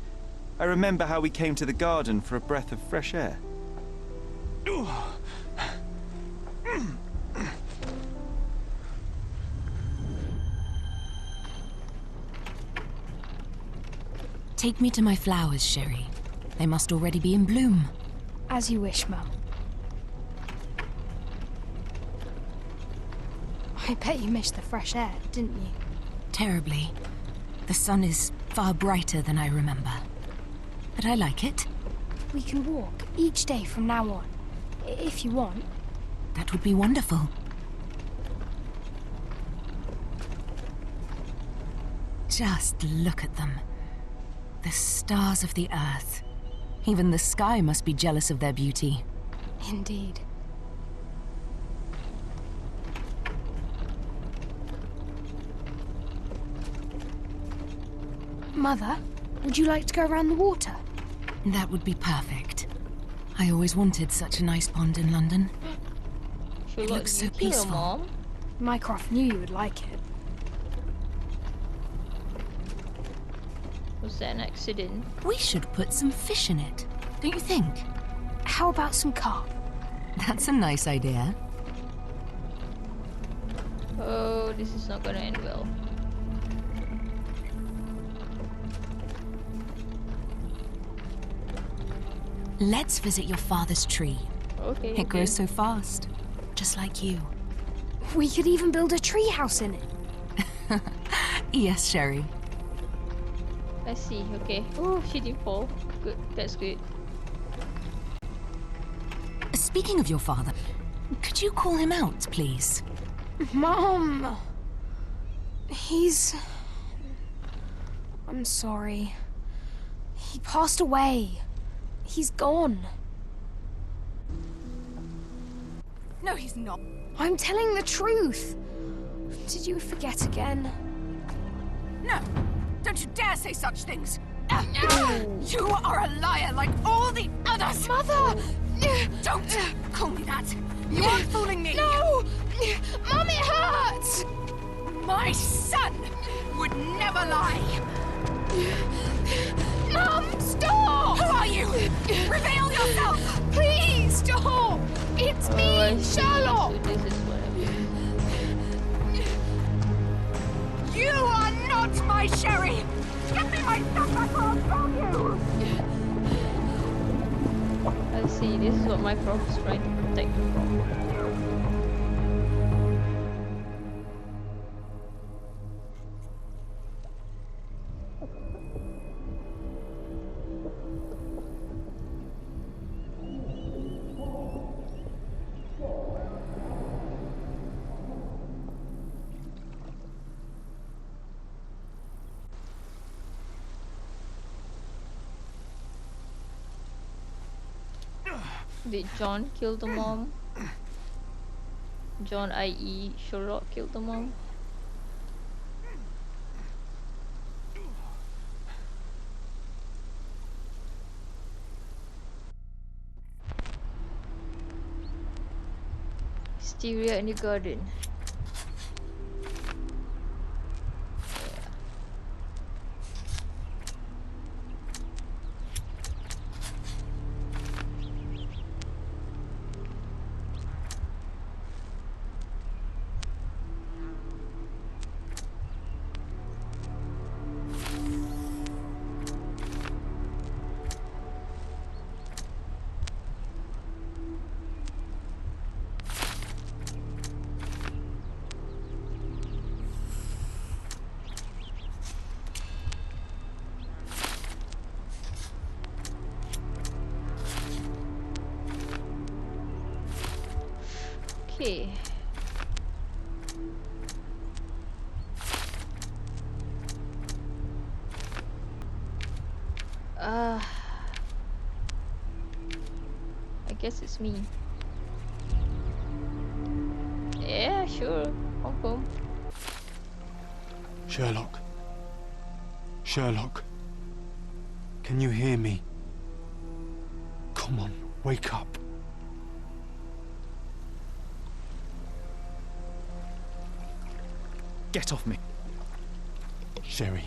I remember how we came to the garden for a breath of fresh air. Take me to my flowers, Sherry. They must already be in bloom. As you wish, Mum. I bet you missed the fresh air, didn't you? Terribly. The sun is far brighter than I remember. But I like it. We can walk each day from now on, if you want. That would be wonderful. Just look at them. The stars of the earth. Even the sky must be jealous of their beauty. Indeed. Mother, would you like to go around the water? That would be perfect. I always wanted such a nice pond in London. Sherlock, looks so did you kill your peaceful. mom? Mycroft knew you would like it. Was that an accident? We should put some fish in it, don't you think? How about some carp? That's a nice idea. Oh, this is not gonna end well. Let's visit your father's tree. Okay. It grows so fast, just like you. We could even build a tree house in it. Yes, Sherry. I see, okay. Oh, she didn't fall. Good, that's good. Speaking of your father, could you call him out, please? Mom! I'm sorry. He passed away. He's gone. No, he's not. I'm telling the truth. Did you forget again? No! Don't you dare say such things! You are a liar like all the others! Mother! Don't call me that! You aren't fooling me! No! Mum, it hurts! My son would never lie! Mum, stop! Who are you? Reveal yourself! Please, stop! It's I me, see. Sherlock! So this is what happened. You are not my Sherry! Give me my stuff back or I'll kill you! I see, this is what Mycroft is trying to protect you from. Did John kill the mom? John, i.e. Sherlock, killed the mom? Hysteria in the garden. Okay. I guess it's me. Yeah, sure. Confirm. Sherlock. Sherlock. Can you hear me? Come on, wake up. Get off me. Sherry,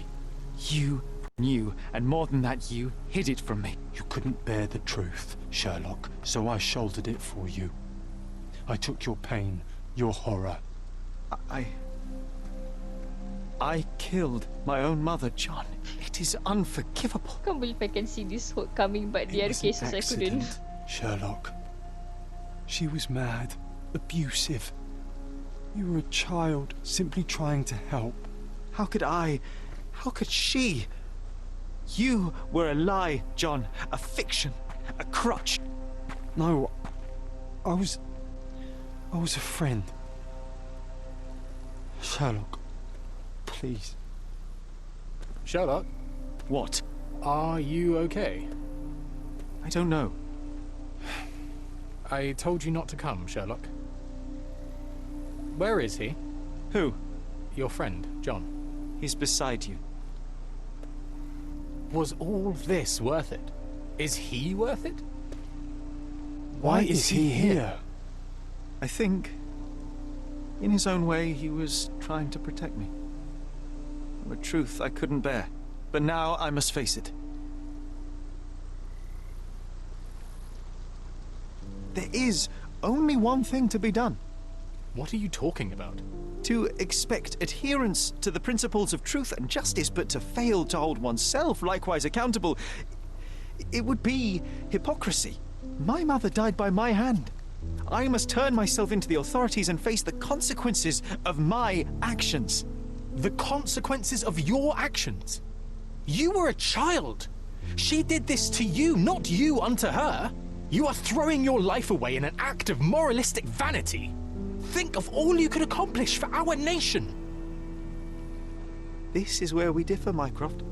You knew, and more than that, you hid it from me. you couldn't bear the truth, Sherlock, so I shouldered it for you. I took your pain, your horror. I killed my own mother, John. It is unforgivable. Can't believe I can see this hook coming, but the It other was an cases I couldn't. accident, Sherlock. She was mad, abusive. You were a child, simply trying to help. How could I? How could she? You were a lie, John. A fiction. A crutch. No, I was a friend. Sherlock, please. Sherlock, What? are you okay? I don't know. I told you not to come, Sherlock. Where is he? Who? Your friend, John. He's beside you. Was all this worth it? Is he worth it? Why is he here? I think, in his own way, he was trying to protect me from a truth I couldn't bear. But now I must face it. There is only one thing to be done. What are you talking about? To expect adherence to the principles of truth and justice, but to fail to hold oneself likewise accountable, it would be hypocrisy. My mother died by my hand. I must turn myself into the authorities and face the consequences of my actions. The consequences of your actions? You were a child. She did this to you, not you unto her. You are throwing your life away in an act of moralistic vanity. Think of all you could accomplish for our nation. This is where we differ, Mycroft.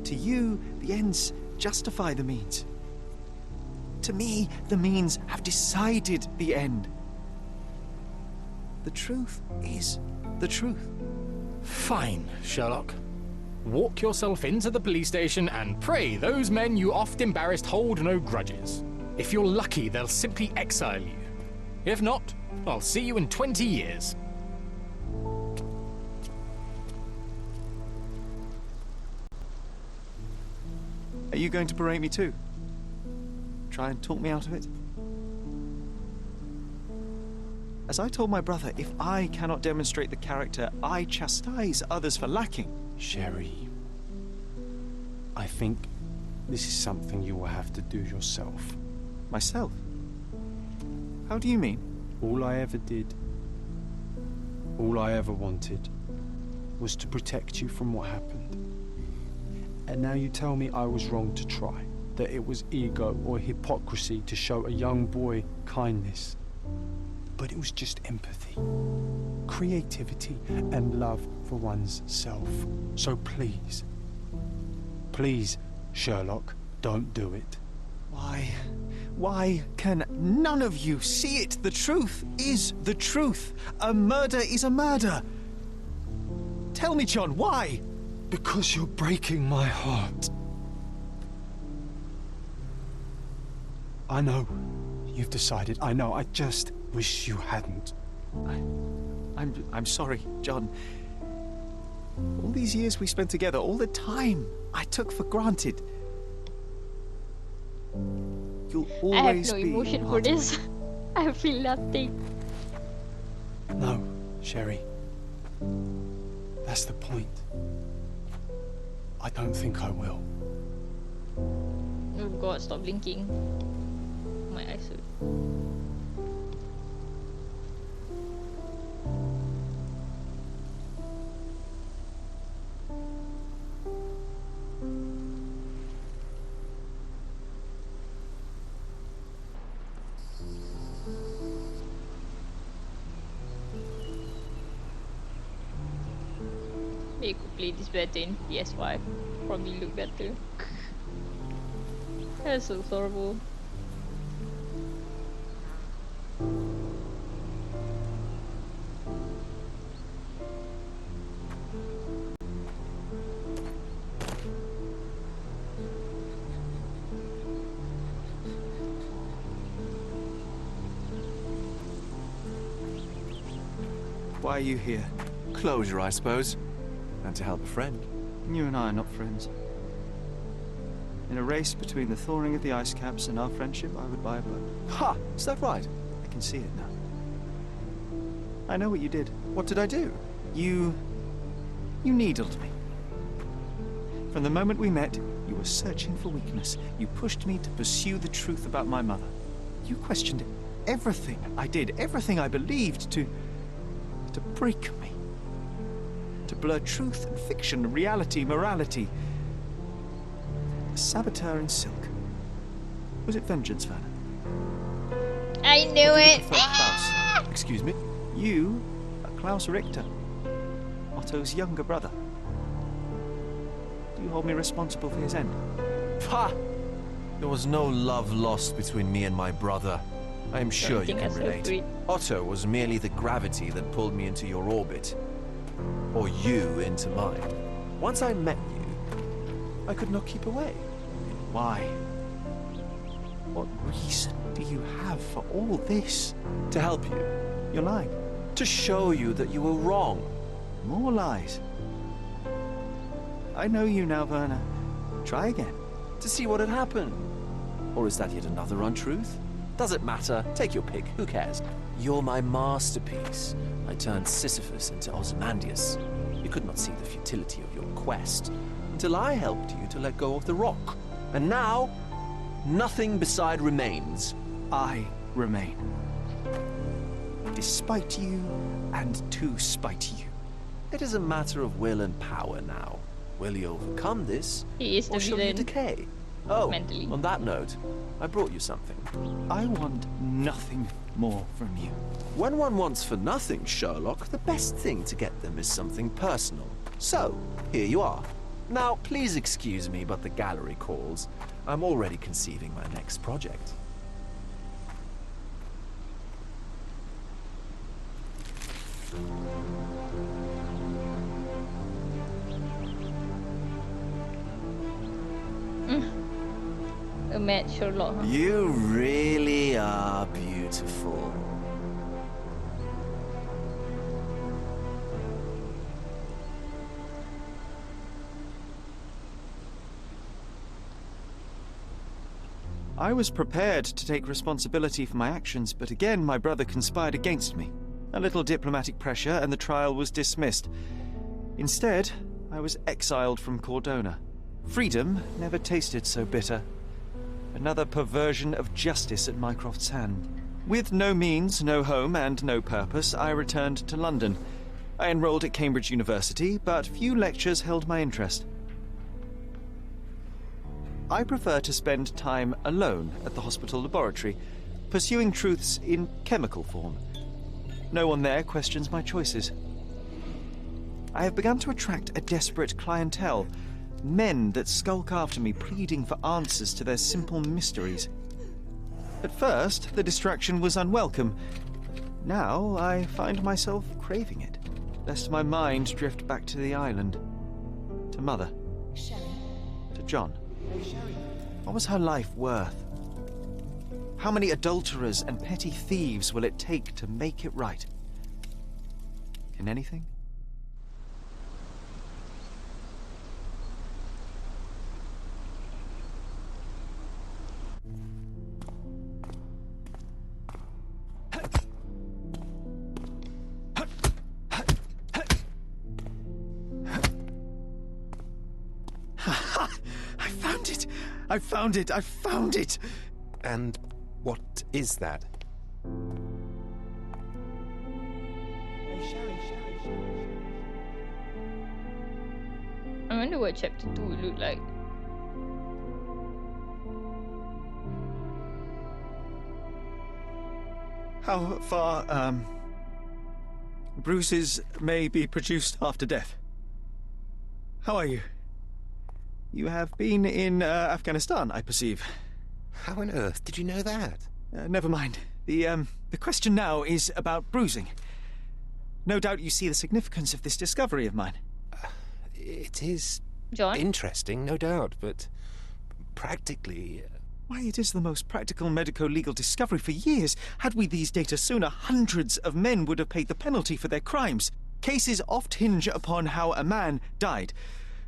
To you, the ends justify the means. To me, the means have decided the end. The truth is the truth. Fine, Sherlock. Walk yourself into the police station and pray those men you oft embarrassed hold no grudges. If you're lucky, they'll simply exile you. If not, I'll see you in 20 years. Are you going to berate me too? Try and talk me out of it? As I told my brother, if I cannot demonstrate the character I chastise others for lacking... Sherry, I think this is something you will have to do yourself. Myself? How do you mean? All I ever did, all I ever wanted, was to protect you from what happened. And now you tell me I was wrong to try, that it was ego or hypocrisy to show a young boy kindness. But it was just empathy, creativity, and love for one's self. So please, please, Sherlock, don't do it. Why can none of you see it? The truth is the truth. A murder is a murder. Tell me, John, why? Because you're breaking my heart. I know. You've decided. I know. I just wish you hadn't. I'm sorry, John. All these years we spent together, all the time I took for granted. You'll always I have no be emotion for part of this. I feel nothing. No, Sherry. That's the point. I don't think I will. Oh god, stop blinking. My eyes hurt. they could play this better in PS5. Probably look better. That's so horrible. Why are you here? Closure, I suppose. And to help a friend. You and I are not friends. In a race between the thawing of the ice caps and our friendship, I would buy a boat. Ha! Is that right? I can see it now. I know what you did. What did I do? You needled me. From the moment we met, you were searching for weakness. You pushed me to pursue the truth about my mother. You questioned everything I did, everything I believed, to break me. To blur truth and fiction, reality, morality. A saboteur in silk. Was it vengeance, Werner? I knew it! Klaus? Excuse me? You are Klaus Richter, Otto's younger brother. Do you hold me responsible for his end? Ha! There was no love lost between me and my brother. I am sure you can relate. Otto was merely the gravity that pulled me into your orbit. Or you into mine. Once I met you, I could not keep away. Why? What reason do you have for all this? To help you. You're lying. To show you that you were wrong. More lies. I know you now, Werner. Try again. To see what had happened. Or is that yet another untruth? Does it matter? Take your pick. Who cares? You're my masterpiece. I turned Sisyphus into Ozymandias. You could not see the futility of your quest until I helped you to let go of the rock. And now, nothing beside remains. I remain. Despite you and to spite you. It is a matter of will and power now. Will you overcome this, He is the or shall you villain. decay? Oh, Mentally. on that note, I brought you something. I want nothing more from you. When one wants for nothing, Sherlock, the best thing to get them is something personal. So, here you are. Now, please excuse me, but the gallery calls. I'm already conceiving my next project. A mad Sherlock, huh? You really are beautiful. I was prepared to take responsibility for my actions, but again my brother conspired against me. A little diplomatic pressure and the trial was dismissed. Instead, I was exiled from Cordona. Freedom never tasted so bitter. Another perversion of justice at Mycroft's hand. With no means, no home, and no purpose, I returned to London. I enrolled at Cambridge University, but few lectures held my interest. I prefer to spend time alone at the hospital laboratory, pursuing truths in chemical form. No one there questions my choices. I have begun to attract a desperate clientele, men that skulk after me, pleading for answers to their simple mysteries. At first, the distraction was unwelcome. Now, I find myself craving it, lest my mind drift back to the island, to Mother, to John. What was her life worth? How many adulterers and petty thieves will it take to make it right? Can anything? I found it! I found it! And what is that? I wonder what chapter 2 would look like. How far, bruises may be produced after death? How are you? You have been in Afghanistan, I perceive. How on earth did you know that? Never mind. The question now is about bruising. No doubt you see the significance of this discovery of mine. It is John? interesting, no doubt, but practically... Why, it is the most practical medico-legal discovery for years. Had we these data sooner, hundreds of men would have paid the penalty for their crimes. Cases oft hinge upon how a man died.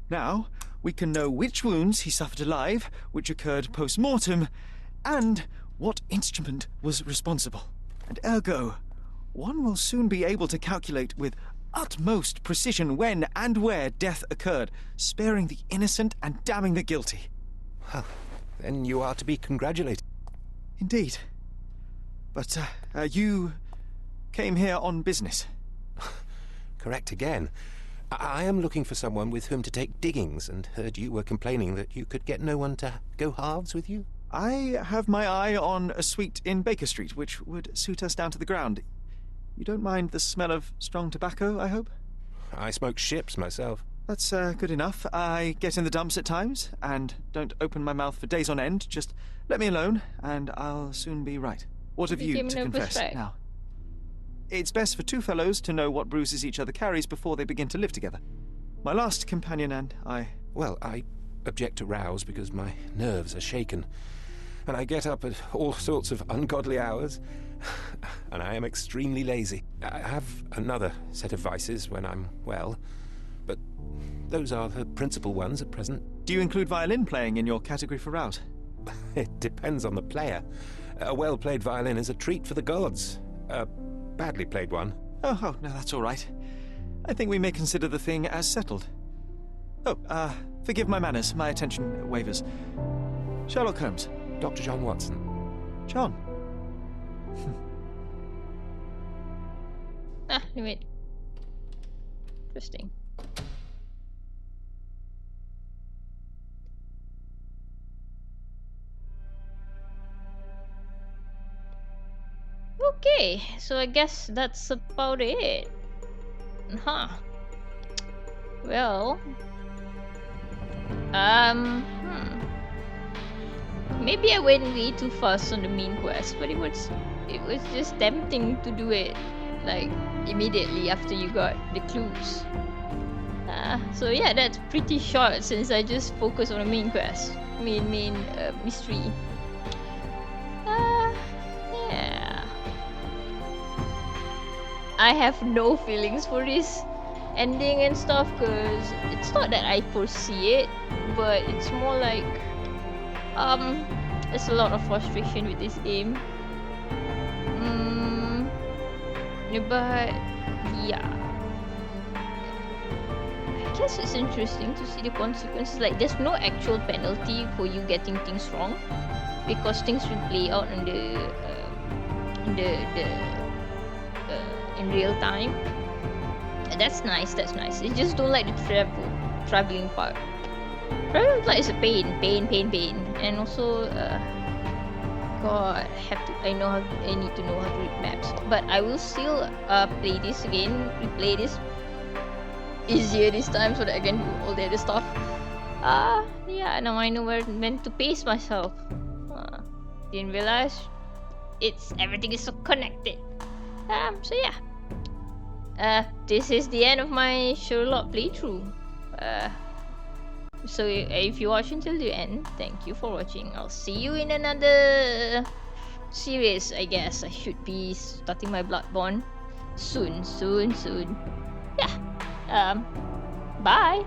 Now, we can know which wounds he suffered alive, which occurred post-mortem, and what instrument was responsible. And ergo, one will soon be able to calculate with utmost precision when and where death occurred, sparing the innocent and damning the guilty. Well, then you are to be congratulated. Indeed. But, you came here on business. Correct again. I am looking for someone with whom to take diggings, and heard you were complaining that you could get no one to go halves with you. I have my eye on a suite in Baker Street, which would suit us down to the ground. You don't mind the smell of strong tobacco, I hope? I smoke ships myself. That's good enough. I get in the dumps at times, and don't open my mouth for days on end. Just let me alone, and I'll soon be right. What have you to confess now? It's best for two fellows to know what bruises each other carries before they begin to live together. My last companion and I... Well, I object to rows because my nerves are shaken, and I get up at all sorts of ungodly hours, and I am extremely lazy. I have another set of vices when I'm well, but those are the principal ones at present. Do you include violin playing in your category for rouse? It depends on the player. A well-played violin is a treat for the gods. A badly played one. Oh, no, that's all right. I think we may consider the thing as settled. Oh, forgive my manners. My attention wavers. Sherlock Holmes. Dr. John Watson. John. Wait. Interesting. Okay, so I guess that's about it. Huh. Well, maybe I went way too fast on the main quest, but it was just tempting to do it like immediately after you got the clues. So yeah, that's pretty short since I just focus on the main quest, main mystery. Yeah. I have no feelings for this ending and stuff because it's not that I foresee it, but it's more like there's a lot of frustration with this game. But yeah, I guess it's interesting to see the consequences. Like, there's no actual penalty for you getting things wrong because things will play out in in real time. That's nice. I just don't like the traveling part. Traveling part is a pain, and also God, I need to know how to read maps. But I will still play this again, replay this easier this time so that I can do all the other stuff. Yeah, now I know when to pace myself. Didn't realize everything is so connected. So yeah. This is the end of my Sherlock playthrough. So if you watch until the end, thank you for watching. I'll see you in another series, I guess. I should be starting my Bloodborne soon. Yeah. Bye.